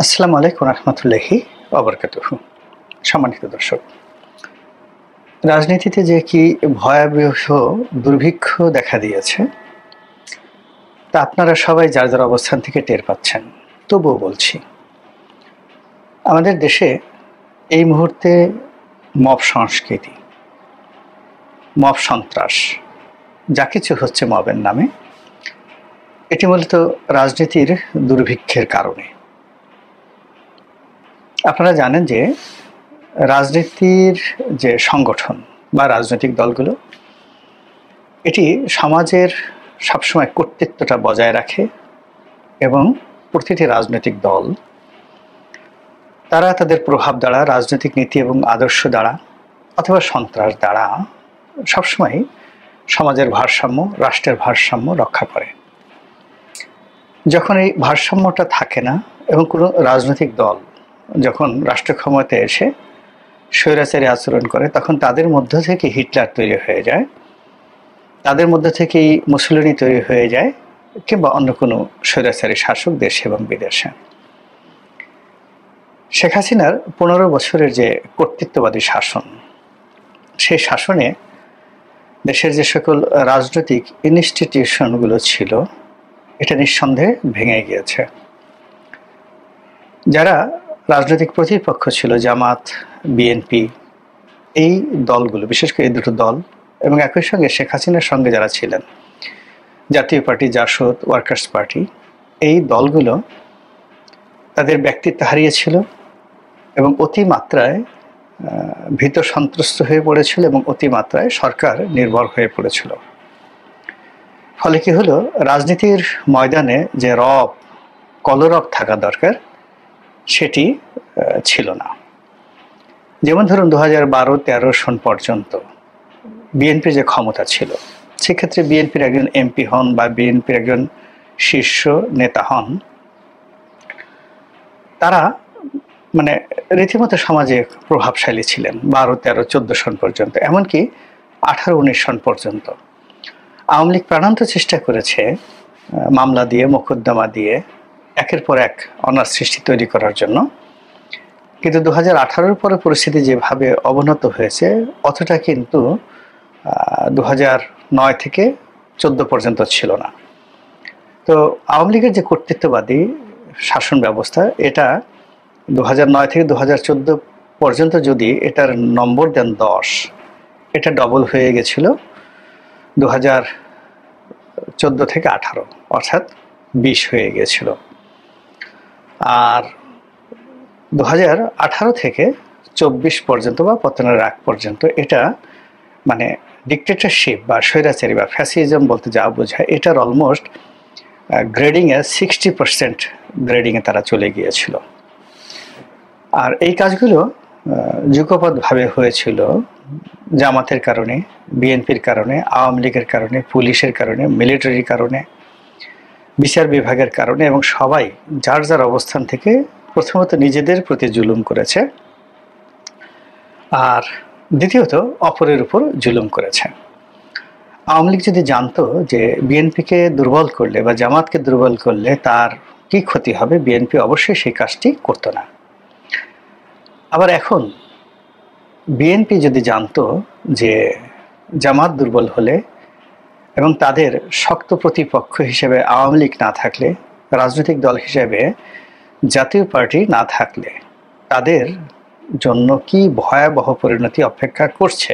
আসসালামু আলাইকুম রহমতুল্লাহি ওয়াবারাকাতুহু। সম্মানিত দর্শক, রাজনীতিতে যে কি ভয়াবহ দুর্ভিক্ষ দেখা দিয়েছে তা আপনারা সবাই যার যার অবস্থান থেকে টের পাচ্ছেন। তবুও বলছি, আমাদের দেশে এই মুহূর্তে মব সংস্কৃতি, মব সন্ত্রাস, যা কিছু হচ্ছে মবের নামে, এটি মূলত রাজনীতির দুর্ভিক্ষের কারণে। আপনারা জানেন যে রাজনীতির যে সংগঠন বা রাজনৈতিক দলগুলো, এটি সমাজের সবসময় কর্তৃত্বটা বজায় রাখে এবং প্রতিটি রাজনৈতিক দল তারা তাদের প্রভাব দ্বারা, রাজনৈতিক নীতি এবং আদর্শ দ্বারা অথবা সন্ত্রাস দ্বারা সবসময় সমাজের ভারসাম্য, রাষ্ট্রের ভারসাম্য রক্ষা করে। যখন এই ভারসাম্যটা থাকে না এবং কোনো রাজনৈতিক দল যখন রাষ্ট্র ক্ষমতায় এসে স্বৈরাচারী আচরণ করে, তখন তাদের মধ্য থেকে হিটলার তৈরি হয়ে যায়, তাদের মধ্য থেকেই মুসলিনী তৈরি হয়ে যায়, কিংবা অন্য কোনো স্বৈরাচারী শাসক দেশে এবং বিদেশে। শেখ হাসিনার 15 বছরের যে কর্তৃত্ববাদী শাসন, সেই শাসনে দেশের যে সকল রাজনৈতিক ইনস্টিটিউশনগুলো ছিল, এটা নিঃসন্দেহে ভেঙে গিয়েছে। যারা রাজনৈতিক প্রতিপক্ষ ছিল, জামাত, বিএনপি, এই দলগুলো, বিশেষ করে এই দুটো দল, এবং একই সঙ্গে শেখ হাসিনার সঙ্গে যারা ছিলেন, জাতীয় পার্টি, জাসদ, ওয়ার্কার্স পার্টি, এই দলগুলো তাদের ব্যক্তিত্ব হারিয়েছিল এবং অতিমাত্রায় ভীত সন্ত্রস্ত হয়ে পড়েছিল এবং অতিমাত্রায় সরকার নির্ভর হয়ে পড়েছিল। ফলে কি হলো, রাজনীতির ময়দানে যে রব, কলরব থাকা দরকার, সেটি ছিল না। যেমন ধরুন 2012-13 সন পর্যন্ত বিএনপির যে ক্ষমতা ছিল, সেক্ষেত্রে বিএনপির একজন এমপি হন বা বিএনপির একজন শীর্ষ নেতা হন, তারা মানে রীতিমতো সমাজে প্রভাবশালী ছিলেন 12-13-14 সন পর্যন্ত, এমনকি 18-19 সন পর্যন্ত। আওয়ামী লীগ প্রাণান্ত চেষ্টা করেছে মামলা দিয়ে, মোকদ্দমা দিয়ে একের পর এক অনার সৃষ্টি তৈরি করার জন্য, কিন্তু 2018-র পরে পরিস্থিতি যেভাবে অবনত হয়েছে, অতটা কিন্তু 2009 থেকে 14 পর্যন্ত ছিল না। তো আওয়ামী লীগের যে কর্তৃত্ববাদী শাসন ব্যবস্থা, এটা 2009 থেকে 2014 পর্যন্ত যদি এটার নম্বর দেন 10, এটা ডবল হয়ে গেছিল 2014 থেকে 18, অর্থাৎ 20 হয়ে গিয়েছিল। আর 2018 থেকে 24 পর্যন্ত বা পতনের আগ পর্যন্ত এটা মানে ডিক্টেটরশিপ বা স্বৈরাচারী বা ফ্যাসিজম বলতে যা বোঝায়, এটার অলমোস্ট গ্রেডিংয়ে 60% গ্রেডিংয়ে তারা চলে গিয়েছিল। আর এই কাজগুলো যুগপৎভাবে হয়েছিল জামাতের কারণে, বিএনপির কারণে, আওয়ামী লীগের কারণে, পুলিশের কারণে, মিলিটারির কারণে, বিচার বিভাগের কারণে, এবং সবাই যার যার অবস্থান থেকে প্রথমত নিজেদের প্রতি জুলুম করেছে, আর দ্বিতীয়ত অপরের উপর জুলুম করেছে। আওয়ামী লীগ যদি জানতো যে বিএনপিকে দুর্বল করলে বা জামাতকে দুর্বল করলে তার কি ক্ষতি হবে, বিএনপি অবশ্যই সেই কাজটি করতো না। আবার এখন বিএনপি যদি জানতো যে জামাত দুর্বল হলে এবং তাদের শক্ত প্রতিপক্ষ হিসেবে আওয়ামী লীগ না থাকলে, রাজনৈতিক দল হিসেবে জাতীয় পার্টি না থাকলে তাদের জন্য কি ভয়াবহ পরিণতি অপেক্ষা করছে,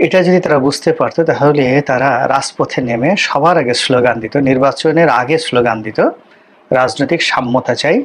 এটা যদি তারা বুঝতে পারতো, তাহলে তারা রাজপথে নেমে সবার আগে স্লোগান দিত, নির্বাচনের আগে স্লোগান দিত, রাজনৈতিক সাম্যতা চাই,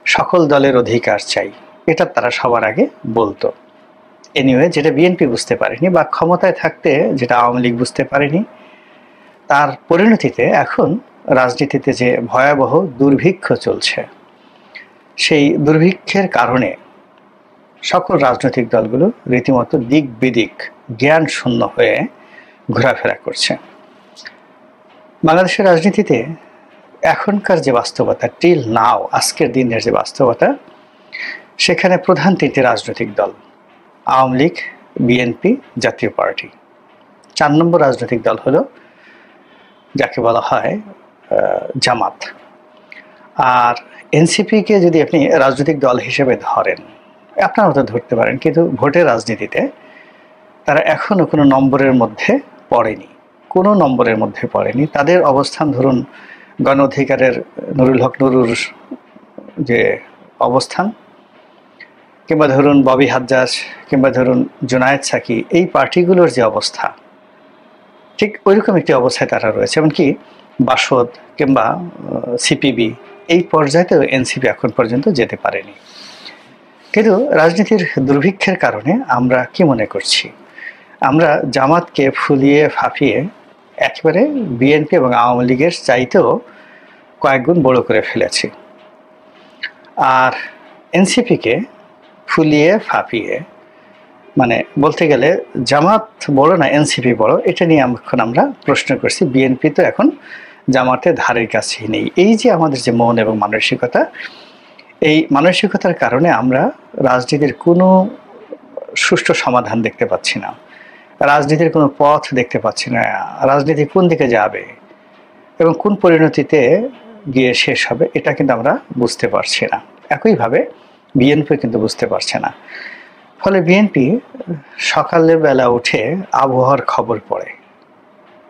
সকল দলের অধিকার চাই, এটা তারা সবার আগে বলতো। এনিওয়ে, যেটা বিএনপি বুঝতে পারেনি বা ক্ষমতায় থাকতে যেটা আওয়ামী লীগ বুঝতে পারেনি, তার পরিণতিতে এখন রাজনীতিতে যে ভয়াবহ দুর্ভিক্ষ চলছে, সেই দুর্ভিক্ষের কারণে সকল রাজনৈতিক দলগুলো রীতিমতো দিক বিদিক জ্ঞান শূন্য হয়ে ঘোরাফেরা করছে। বাংলাদেশের রাজনীতিতে এখনকার যে বাস্তবতা, টিল নাও, আজকের দিনের যে বাস্তবতা, সেখানে প্রধান 3টি রাজনৈতিক দল, আওয়ামী লীগ, বিএনপি, জাতীয় পার্টি। 4 নম্বর রাজনৈতিক দল হলো যাকে বলা হয় জামাত। আর এনসিপিকে যদি আপনি রাজনৈতিক দল হিসেবে ধরেন, আপনার মতো ধরতে পারেন, কিন্তু ভোটের রাজনীতিতে তারা এখনো কোনো নম্বরের মধ্যে পড়েনি, কোনো নম্বরের মধ্যে পড়েনি। তাদের অবস্থান ধরুন গণ অধিকারের নুরুল হক নুরুর যে অবস্থান, কিংবা ধরুন ববি হাজ্জাজ, কিংবা ধরুন জুনায়েদ সাকি, এই পার্টিগুলোর যে অবস্থা, ঠিক ওইরকম একটি অবস্থায় তারা রয়েছে। এমনকি বাসদ কিংবা সিপিবি এই পর্যায়েতেও এনসিপি এখন পর্যন্ত যেতে পারেনি। কিন্তু রাজনীতির দুর্ভিক্ষের কারণে আমরা কি মনে করছি, আমরা জামাতকে ফুলিয়ে ফাঁপিয়ে একেবারে বিএনপি এবং আওয়ামী লীগের চাইতেও কয়েক গুণ বড় করে ফেলেছি। আর এনসিপিকে ফুলিয়ে ফাঁপিয়ে, মানে বলতে গেলে জামাত বড় না এনসিপি বড়, এটা নিয়ে এখন আমরা প্রশ্ন করছি। বিএনপি তো এখন জামাতের ধারের কাছেই নেই। এই যে আমাদের যে মন এবং মানসিকতা, এই মানসিকতার কারণে আমরা রাজনীতির কোনো সুষ্ঠু সমাধান দেখতে পাচ্ছি না, রাজনীতির কোনো পথ দেখতে পাচ্ছি না, রাজনীতি কোন দিকে যাবে এবং কোন পরিণতিতে গিয়ে শেষ হবে এটা কিন্তু আমরা বুঝতে পারছি না। একইভাবে বিএনপি কিন্তু বুঝতে পারছে না। ফলে বিএনপি সকালের বেলা উঠে আবহাওয়ার খবর পড়ে,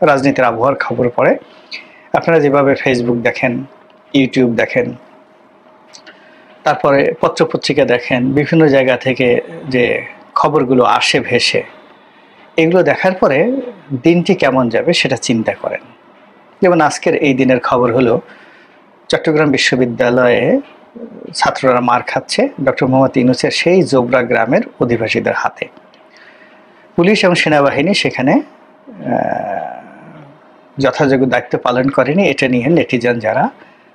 রাজনীতির আবহাওয়ার খবর পড়ে। আপনারা যেভাবে ফেসবুক দেখেন, ইউটিউব দেখেন, তারপরে পত্রপত্রিকা দেখেন, বিভিন্ন জায়গা থেকে যে খবরগুলো আসে ভেসে, এগুলো দেখার পরে দিনটি কেমন যাবে সেটা চিন্তা করেন। যেমন আজকের এই দিনের খবর হলো চট্টগ্রাম বিশ্ববিদ্যালয়ে ছাত্ররা মার খাচ্ছে ডক্টর মোহাম্মদ ইউনূসের সেই জোবরা গ্রামের অধিবাসীদের হাতে। পুলিশ এবং সেনাবাহিনী সেখানে যথাযোগ্য দায়িত্ব পালন করেনি, এটা নিয়ে নেটিজেন যারা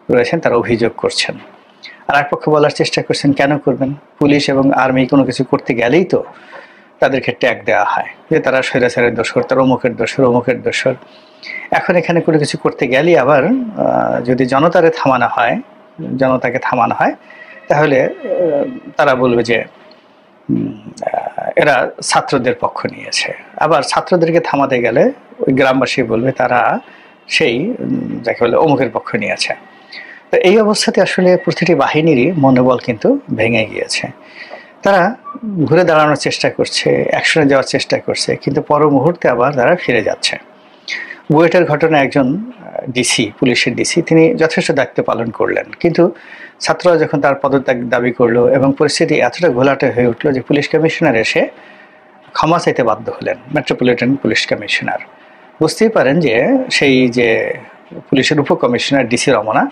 রয়েছেন তারা অভিযোগ করছেন। আর এক পক্ষ বলার চেষ্টা করছেন, কেন করবেন, পুলিশ এবং আর্মি কোনো কিছু করতে গেলেই তো তাদেরকে ট্যাগ দেওয়া হয় যে তারা স্বৈরাচারের দোসর, তারা অমুকের দোসর, অমুকের দোসর। এখন এখানে কোনো কিছু করতে গেলেই আবার যদি জনতাকে থামানো হয় তাহলে তারা বলবে যে এরা ছাত্রদের পক্ষ নিয়েছে। আবার ছাত্রদেরকে থামাতে গেলে ওই গ্রামবাসী বলবে তারা সেই যাকে বলে অমুকের পক্ষ নিয়েছে। তো এই অবস্থাতে আসলে প্রতিটি বাহিনীরই মনোবল কিন্তু ভেঙে গিয়েছে। তারা ঘুরে দাঁড়ানোর চেষ্টা করছে, অ্যাকশনে যাওয়ার চেষ্টা করছে, কিন্তু পর মুহূর্তে আবার তারা ফিরে যাচ্ছে। বুয়েটের ঘটনা, একজন ডিসি, পুলিশের ডিসি, তিনি যথেষ্ট দায়িত্ব পালন করলেন, কিন্তু ছাত্ররা যখন তার পদত্যাগ দাবি করলো এবং পরিস্থিতি এতটা ঘোলাটে হয়ে উঠলো যে পুলিশ কমিশনার এসে ক্ষমা চাইতে বাধ্য হলেন, মেট্রোপলিটন পুলিশ কমিশনার। বুঝতেই পারেন যে সেই যে পুলিশের উপকমিশনার ডিসি রমনা,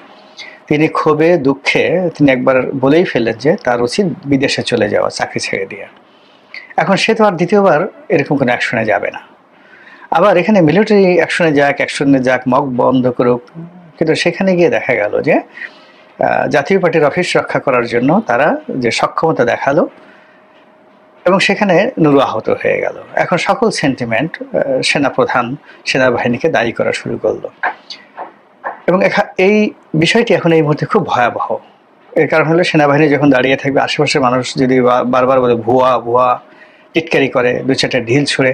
তিনি ক্ষোভে দুঃখে তিনি একবার বলেই ফেললেন যে তার উচিত বিদেশে চলে যাওয়া, চাকরি ছেড়ে দিয়ে। এখন সে তো আর দ্বিতীয়বার এরকম কোনো অ্যাকশনে যাবে না। আবার এখানে মিলিটারি অ্যাকশনে যাক, মক বন্ধ করুক, কিন্তু সেখানে গিয়ে দেখা গেল যে জাতীয় পার্টির অফিস রক্ষা করার জন্য তারা যে সক্ষমতা দেখালো এবং সেখানে নুরু আহত হয়ে গেল। এখন সকল সেন্টিমেন্ট সেনাপ্রধান সেনাবাহিনীকে দায়ী করা শুরু করলো এবং এই বিষয়টি এখন এই মুহূর্তে খুব ভয়াবহ। এর কারণ হলো সেনাবাহিনী যখন দাঁড়িয়ে থাকবে, আশেপাশের মানুষ যদি বারবার বলে ভুয়া ভুয়া, টিটকারি করে, দু চারটা ঢিল ছুঁড়ে,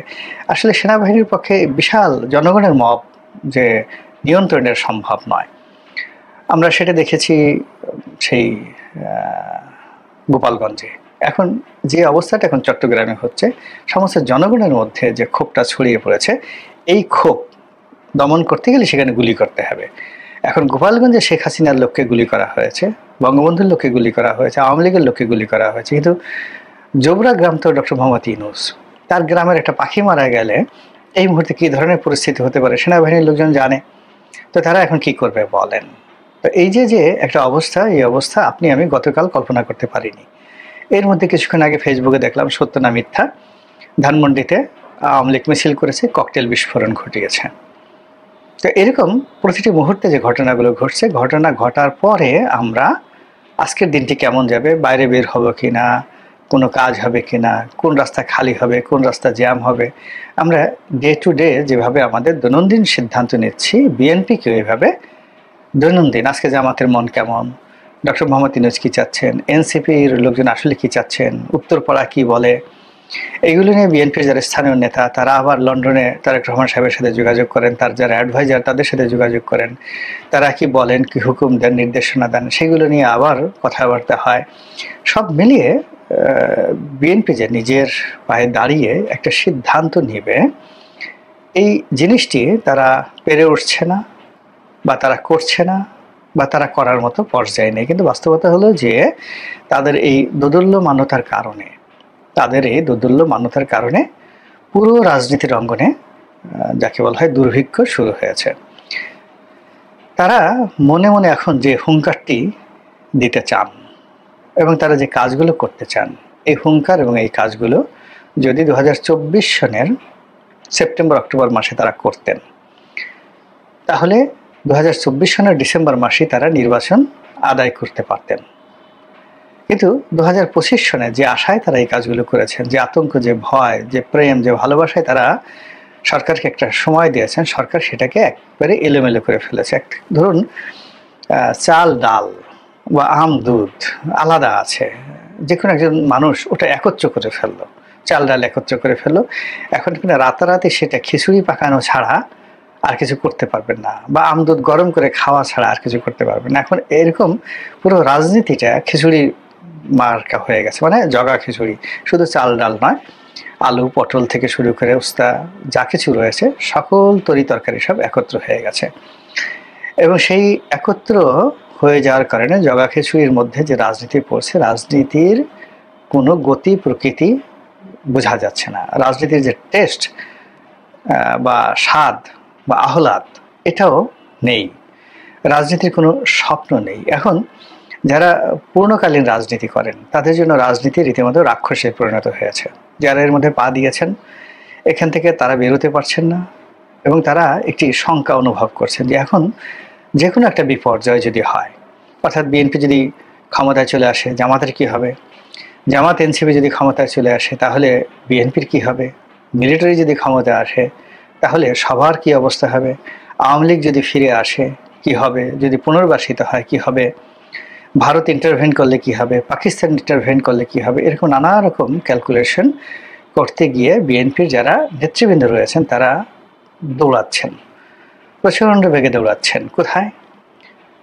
আসলে সেনাবাহিনীর পক্ষে বিশাল জনগণের মব যে নিয়ন্ত্রণের সম্ভব নয়। আমরা সেটা দেখেছি সেই গোপালগঞ্জে। এখন যে অবস্থাটা এখন চট্টগ্রামে হচ্ছে, সমস্ত জনগণের মধ্যে যে ক্ষোভটা ছড়িয়ে পড়েছে, এই ক্ষোভ দমন করতে গেলে সেখানে গুলি করতে হবে। এখন গোপালগঞ্জে শেখ হাসিনার লোককে গুলি করা হয়েছে, বঙ্গবন্ধুর লোককে গুলি করা হয়েছে, আওয়ামী লীগের লোককে গুলি করা হয়েছে, কিন্তু জোবরা গ্রাম তো ডক্টর মোহাম্মদ ইউনূস, তার গ্রামের একটা পাখি মারা গেলে এই মুহূর্তে কী ধরনের পরিস্থিতি হতে পারে সেনাবাহিনীর লোকজন জানে। তো তারা এখন কি করবে বলেন? তো এই যে একটা অবস্থা, এই অবস্থা আপনি আমি গতকাল কল্পনা করতে পারিনি। এর মধ্যে কিছুক্ষণ আগে ফেসবুকে দেখলাম, সত্য না মিথ্যা, ধানমন্ডিতে আওয়ামী লীগ মিছিল করেছে, ককটেল বিস্ফোরণ ঘটিয়েছে। তো এরকম প্রতিটি মুহূর্তে যে ঘটনাগুলো ঘটছে, ঘটনা ঘটার পরে আমরা আজকের দিনটি কেমন যাবে, বাইরে বের হবো কিনা, কোনো কাজ হবে কিনা, কোন রাস্তা খালি হবে, কোন রাস্তা জ্যাম হবে, আমরা ডে টু ডে যেভাবে আমাদের দৈনন্দিন সিদ্ধান্ত নিচ্ছি, বিএনপিকেও এভাবে দৈনন্দিন আজকে জামাতের মন কেমন, ডক্টর মোহাম্মদ ইউনূস কী চাচ্ছেন, এনসিপির লোকজন আসলে কী চাচ্ছেন, উত্তরপাড়া কী বলে, এইগুলো নিয়ে বিএনপির যারা স্থানীয় নেতা তারা আবার লন্ডনে তারেক রহমান সাহেবের সাথে যোগাযোগ করেন, তার যারা অ্যাডভাইজার তাদের সাথে যোগাযোগ করেন, তারা কি বলেন, কি হুকুম দেন, নির্দেশনা দেন, সেগুলো নিয়ে আবার কথাবার্তা হয়। সব মিলিয়ে বিএনপি যে নিজের পায়ে দাঁড়িয়ে একটা সিদ্ধান্ত নেবে, এই জিনিসটি তারা পেরে উঠছে না, বা তারা করছে না, বা তারা করার মতো পর্যায়ে নেই। কিন্তু বাস্তবতা হলো যে তাদের এই দোদুল্যমানতার কারণে পুরো রাজনীতির অঙ্গনে যাকে বলা হয় দুর্ভিক্ষ শুরু হয়েছে। তারা মনে মনে এখন যে হুঙ্কারটি দিতে চান এবং তারা যে কাজগুলো করতে চান, এই হুঙ্কার এবং এই কাজগুলো যদি 2024 সনের সেপ্টেম্বর অক্টোবর মাসে তারা করতেন, তাহলে 2024 সনের ডিসেম্বর মাসে তারা নির্বাচন আদায় করতে পারতেন। কিন্তু 2025 সনে যে আশায় তারা এই কাজগুলো করেছেন, যে আতঙ্ক, যে ভয়, যে প্রেম, যে ভালোবাসায় তারা সরকারকে একটা সময় দিয়েছেন, সরকার সেটাকে একবারে এলোমেলো করে ফেলেছে। ধরুন চাল ডাল বা আম দুধ আলাদা আছে, যে কোনো একজন মানুষ ওটা একত্র করে ফেললো, চাল ডাল একত্র করে ফেললো। এখন কিন্তু রাতারাতি সেটা খিচুড়ি পাকানো ছাড়া আর কিছু করতে পারবেন না, বা আম দুধ গরম করে খাওয়া ছাড়া আর কিছু করতে পারবেন না। এখন এরকম পুরো রাজনীতিটা খিচুড়ি মার্কা হয়ে গেছে, মানে জগা খিচুড়ি। শুধু চাল ডাল নয়, আলু পটল থেকে শুরু করে উস্তা যা কিছু রয়েছে সকল তরি তরকারি সব একত্র হয়ে গেছে। এবং সেই একত্র হয়ে যাওয়ার কারণে জগা খিচুড়ির মধ্যে যে রাজনীতি পড়ছে, রাজনীতির কোনো গতি প্রকৃতি বোঝা যাচ্ছে না। রাজনীতির যে টেস্ট বা স্বাদ বা আহ্লাদ, এটাও নেই। রাজনীতির কোনো স্বপ্ন নেই। এখন যারা পূর্ণকালীন রাজনীতি করেন তাদের জন্য রাজনীতি রীতিমতো রাক্ষসে পরিণত হয়েছে। যারা এর মধ্যে পা দিয়েছেন, এখান থেকে তারা বেরোতে পারছেন না এবং তারা একটি শঙ্কা অনুভব করছেন যে এখন যে কোনো একটা বিপর্যয় যদি হয়, অর্থাৎ বিএনপি যদি ক্ষমতায় চলে আসে, জামাতের কি হবে? জামাত এনসিপি যদি ক্ষমতায় চলে আসে তাহলে বিএনপির কি হবে? মিলিটারি যদি ক্ষমতায় আসে তাহলে সবার কি অবস্থা হবে? আওয়ামী লীগ যদি ফিরে আসে কি হবে? যদি পুনর্বাসিত হয় কি হবে? ভারত ইন্টারভেন করলে কি হবে? পাকিস্তান ইন্টারভেন করলে কি হবে? এরকম নানা রকম ক্যালকুলেশন করতে গিয়ে বিএনপির যারা নেতৃবৃন্দ রয়েছেন তারা দৌড়াচ্ছেন, প্রচণ্ড বেগে দৌড়াচ্ছেন। কোথায়?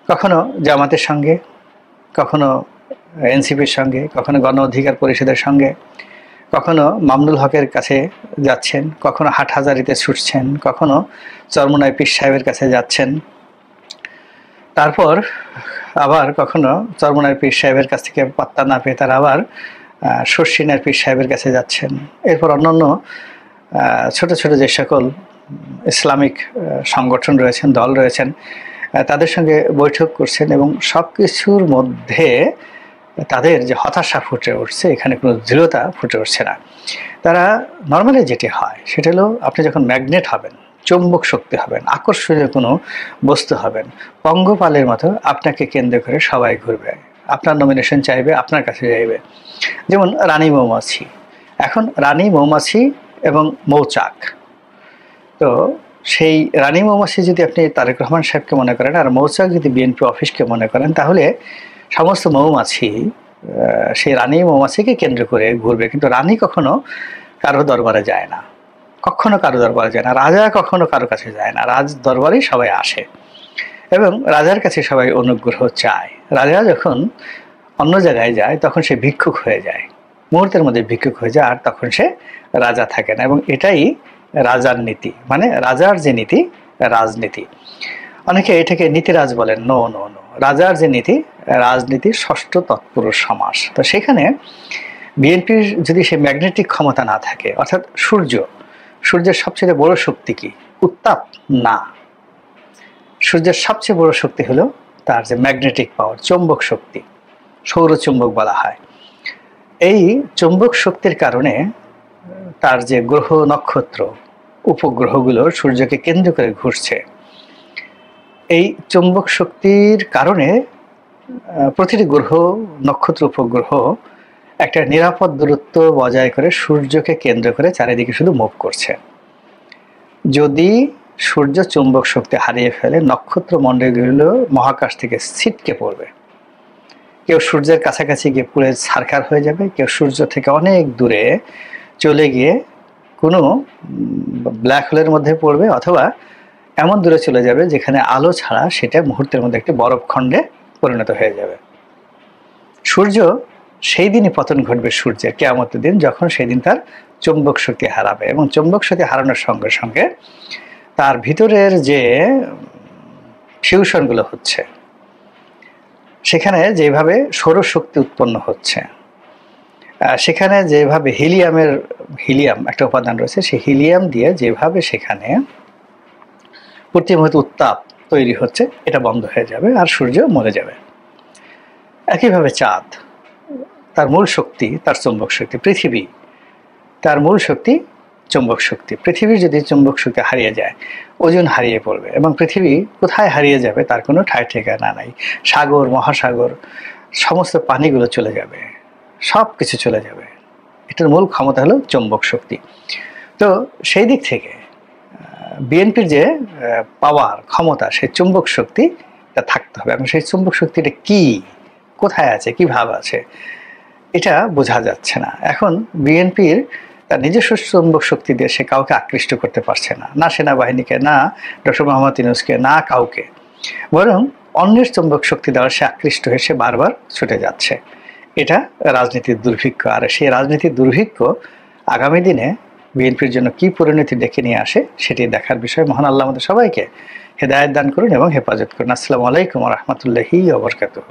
কখনো জামাতের সঙ্গে, কখনো এনসিপির সঙ্গে, কখনো গণ অধিকার পরিষদের সঙ্গে, কখনো মামুনুল হকের কাছে যাচ্ছেন, কখনো হাটহাজারিতে ছুটছেন, কখনো চরমোনাই পীর সাহেবের কাছে যাচ্ছেন, তারপর আবার কখনো চরমোনাই পীর সাহেবের কাছ থেকে পাত্তা না পেয়ে তারা আবার শর্ষিনার পীর সাহেবের কাছে যাচ্ছেন। এরপর অন্যান্য ছোট ছোট যে সকল ইসলামিক সংগঠন রয়েছেন, দল রয়েছেন, তাদের সঙ্গে বৈঠক করছেন এবং সব কিছুর মধ্যে তাদের যে হতাশা ফুটে উঠছে, এখানে কোনো দৃঢ়তা ফুটে উঠছে না। তারা নর্মালি যেটি হয় সেটা হলো, আপনি যখন ম্যাগনেট হবেন, চুম্বক শক্তি হবেন, আকর্ষণীয় কোনো বস্তু হবেন, পঙ্গপালের মতো আপনাকে কেন্দ্র করে সবাই ঘুরবে, আপনার নমিনেশন চাইবে, আপনার কাছে যাইবে। যেমন রানী মৌমাছি। এখন রানী মৌমাছি এবং মৌচাক, তো সেই রানী মৌমাছি যদি আপনি তারেক রহমান সাহেবকে মনে করেন আর মৌচাক যদি বিএনপি অফিসকে মনে করেন, তাহলে সমস্ত মৌমাছি সেই রানী মৌমাছিকে কেন্দ্র করে ঘুরবে। কিন্তু রানী কখনো কারো দরবারে যায় না, কখনো কারো দরবারে যায় না। রাজা কখনো কারো কাছে যায় না, রাজ দরবারেই সবাই আসে এবং রাজার কাছে সবাই অনুগ্রহ চায়। রাজা যখন অন্য জায়গায় যায় তখন সে ভিক্ষুক হয়ে যায়, মুহূর্তের মধ্যে ভিক্ষুক হয়ে যায়, আর তখন সে রাজা থাকে না। এবং এটাই রাজার নীতি, মানে রাজার যে নীতি, রাজনীতি। অনেকে এটাকে নীতিরাজ বলেন। নো নো নো, রাজার যে নীতি, রাজনীতির ষষ্ঠ তৎপুরুষ সমাস। তো সেখানে বিএনপির যদি সে ম্যাগনেটিক ক্ষমতা না থাকে, অর্থাৎ সূর্যের সবচেয়ে বড় শক্তি কি? উত্তাপ না, সূর্যের সবচেয়ে বড় শক্তি হলো তার যে ম্যাগনেটিক পাওয়ার, চৌম্বক শক্তি, সৌরচুম্বক বলা হয়। এই চৌম্বক শক্তির কারণে তার যে গ্রহ নক্ষত্র উপগ্রহগুলো সূর্যকে কেন্দ্র করে ঘুরছে, এই চৌম্বক শক্তির কারণে প্রতিটি গ্রহ নক্ষত্র উপগ্রহ একটা নিরাপদ দূরত্ব বজায় করে সূর্যকে কেন্দ্র করে চারিদিকে শুধু মুভ করছে। যদি সূর্য চৌম্বক শক্তি হারিয়ে ফেলে, নক্ষত্র মণ্ডলগুলো মহাকাশ থেকে ছিটকে পড়বে। কেউ সূর্যের কাছাকাছি গিয়ে পুড়ে ছারখার হয়ে যাবে, কেউ সূর্য থেকে অনেক দূরে চলে গিয়ে কোনো ব্ল্যাক হোলের মধ্যে পড়বে, অথবা এমন দূরে চলে যাবে যেখানে আলো ছাড়া সেটা মুহূর্তের মধ্যে একটি বরফখণ্ডে পরিণত হয়ে যাবে। সূর্য সেই দিনই পতন ঘটবে সূর্যের, কিয়ামতের দিন, যখন সেই দিন তার চুম্বক শক্তি হারাবে, এবং চুম্বক শক্তি হারানোর সঙ্গে সঙ্গে তার ভিতরের যে ফিউশনগুলো হচ্ছে, সেখানে যেভাবে সৌরশক্তি উৎপন্ন হচ্ছে, সেখানে যেভাবে হিলিয়াম একটা উপাদান রয়েছে, সেই হিলিয়াম দিয়ে যেভাবে সেখানে প্রতি মুহূর্তে উত্তাপ তৈরি হচ্ছে, এটা বন্ধ হয়ে যাবে আর সূর্য মরে যাবে। একইভাবে চাঁদ, তার মূল শক্তি তার চুম্বক শক্তি, পৃথিবী তার মূল শক্তি চুম্বক শক্তি। পৃথিবীর যদি চুম্বক শক্তি হারিয়ে যায়, ওজন হারিয়ে পড়বে, এবং পৃথিবী কোথায় হারিয়ে যাবে তার কোনো ঠাঁই ঠিকানা নাই। সাগর, মহাসাগর, সমস্ত পানিগুলো চলে যাবে, সব কিছু চলে যাবে। এটার মূল ক্ষমতা হলো চুম্বক শক্তি। তো সেই দিক থেকে বিএনপির যে পাওয়ার, ক্ষমতা, সেই চুম্বক শক্তিটা থাকতে হবে। এবং সেই চুম্বক শক্তিটা কি, কোথায় আছে, কিভাবে আছে, এটা বোঝা যাচ্ছে না। এখন বিএনপির তার নিজস্ব চুম্বক শক্তি দিয়ে সে কাউকে আকৃষ্ট করতে পারছে না, না সেনাবাহিনীকে, না ডক্টর মোহাম্মদ ইউনূসকে, না কাউকে, বরং অন্যের চুম্বক শক্তি দ্বারা সে আকৃষ্ট হয়ে সে বারবার ছুটে যাচ্ছে। এটা রাজনীতির দুর্ভিক্ষ। আর সেই রাজনীতির দুর্ভিক্ষ আগামী দিনে বিএনপির জন্য কি পরিণতি ডেকে নিয়ে আসে সেটি দেখার বিষয়। মহান আল্লাহ আমাদের সবাইকে হেদায়েত দান করুন এবং হেফাজত করুন। আসসালামু আলাইকুম ওয়া রাহমাতুল্লাহি ওয়া বারাকাতুহু।